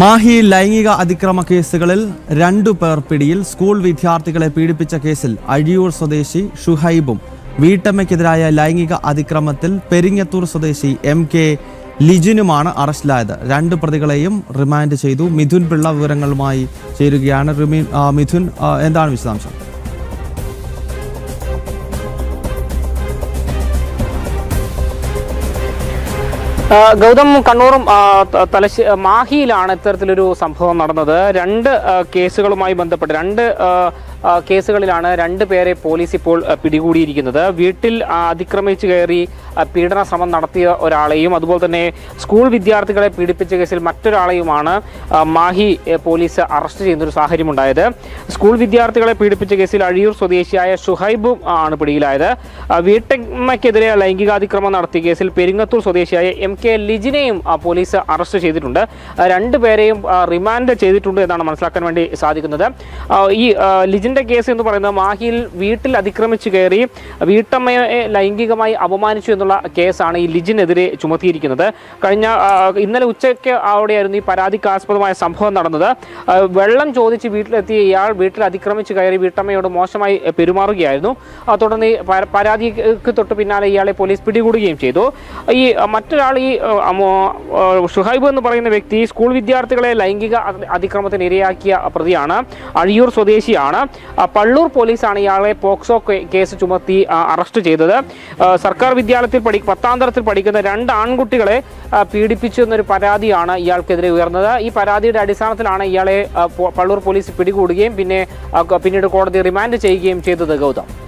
മാഹിയിൽ ലൈംഗിക അതിക്രമ കേസുകളിൽ 2 പേർ പിടിയിൽ. സ്കൂൾ വിദ്യാർത്ഥികളെ പീഡിപ്പിച്ച കേസിൽ അഴിയൂർ സ്വദേശി ഷുഹൈബും വീട്ടമ്മയ്ക്കെതിരായ ലൈംഗിക അതിക്രമത്തിൽ പെരിങ്ങത്തൂർ സ്വദേശി MK ലിജിനുമാണ് അറസ്റ്റിലായത്. 2 പ്രതികളെയും റിമാൻഡ് ചെയ്തു. മിഥുൻ പിള്ള വിവരങ്ങളുമായി ചേരുകയാണ്. മിഥുൻ, എന്താണ് വിശദാംശം? ഗൗതം, കണ്ണൂറും മാഹിയിലാണ് ഇത്തരത്തിലൊരു സംഭവം നടന്നത്. 2 കേസുകളുമായി ബന്ധപ്പെട്ട് 2 കേസുകളിലാണ് 2 പേരെ പോലീസ് ഇപ്പോൾ പിടികൂടിയിരിക്കുന്നത്. വീട്ടിൽ അതിക്രമിച്ച് കയറി പീഡന ശ്രമം നടത്തിയ ഒരാളെയും അതുപോലെ തന്നെ സ്കൂൾ വിദ്യാർത്ഥികളെ പീഡിപ്പിച്ച കേസിൽ മറ്റൊരാളെയുമാണ് മാഹി പോലീസ് അറസ്റ്റ് ചെയ്യുന്നൊരു സാഹചര്യമുണ്ടായത്. സ്കൂൾ വിദ്യാർത്ഥികളെ പീഡിപ്പിച്ച കേസിൽ അഴിയൂർ സ്വദേശിയായ ഷുഹൈബും ആണ് പിടിയിലായത്. വീട്ടമ്മയ്ക്കെതിരെ ലൈംഗികാതിക്രമം നടത്തിയ കേസിൽ പെരിങ്ങത്തൂർ സ്വദേശിയായ MK ലിജിനെയും പോലീസ് അറസ്റ്റ് ചെയ്തിട്ടുണ്ട്. 2 പേരെയും റിമാൻഡ് ചെയ്തിട്ടുണ്ട് എന്നാണ് മനസ്സിലാക്കാൻ വേണ്ടി സാധിക്കുന്നത്. ഈ ലിജിന്റെ കേസ് എന്ന് പറയുന്നത് മാഹിയിൽ വീട്ടിൽ അതിക്രമിച്ച് കയറി വീട്ടമ്മയെ ലൈംഗികമായി അപമാനിച്ചു എന്നുള്ള കേസാണ് ഈ ലിജിനെതിരെ ചുമത്തിയിരിക്കുന്നത്. ഇന്നലെ ഉച്ചയ്ക്ക് അവിടെയായിരുന്നു ഈ പരാതിക്കാസ്പദമായ സംഭവം നടന്നത്. വെള്ളം ചോദിച്ച് വീട്ടിലെത്തിയ ഇയാൾ വീട്ടിൽ അതിക്രമിച്ച് കയറി വീട്ടമ്മയോട് മോശമായി പെരുമാറുകയായിരുന്നു. തുടർന്ന് പരാതിക്ക് തൊട്ട് പിന്നാലെ ഇയാളെ പോലീസ് പിടികൂടുകയും ചെയ്തു. ഈ മറ്റൊരാൾ, ഈ ഷുഹൈബ് എന്ന് പറയുന്ന വ്യക്തി സ്കൂൾ വിദ്യാർത്ഥികളെ ലൈംഗിക അതിക്രമത്തിന് ഇരയാക്കിയ പ്രതിയാണ്. അഴിയൂർ സ്വദേശിയാണ്. പള്ളൂർ പോലീസാണ് ഇയാളെ പോക്സോ കേസ് ചുമത്തി അറസ്റ്റ് ചെയ്തത്. സർക്കാർ വിദ്യാലയത്തിൽ 10ാം തരത്തിൽ പഠിക്കുന്ന 2 ആൺകുട്ടികളെ പീഡിപ്പിച്ചു എന്നൊരു പരാതിയാണ് ഇയാൾക്കെതിരെ ഉയർന്നത്. ഈ പരാതിയുടെ അടിസ്ഥാനത്തിലാണ് ഇയാളെ പള്ളൂർ പോലീസ് പിടികൂടുകയും പിന്നീട് കോടതി റിമാൻഡ് ചെയ്യുകയും ചെയ്തത്. ഗൗതം.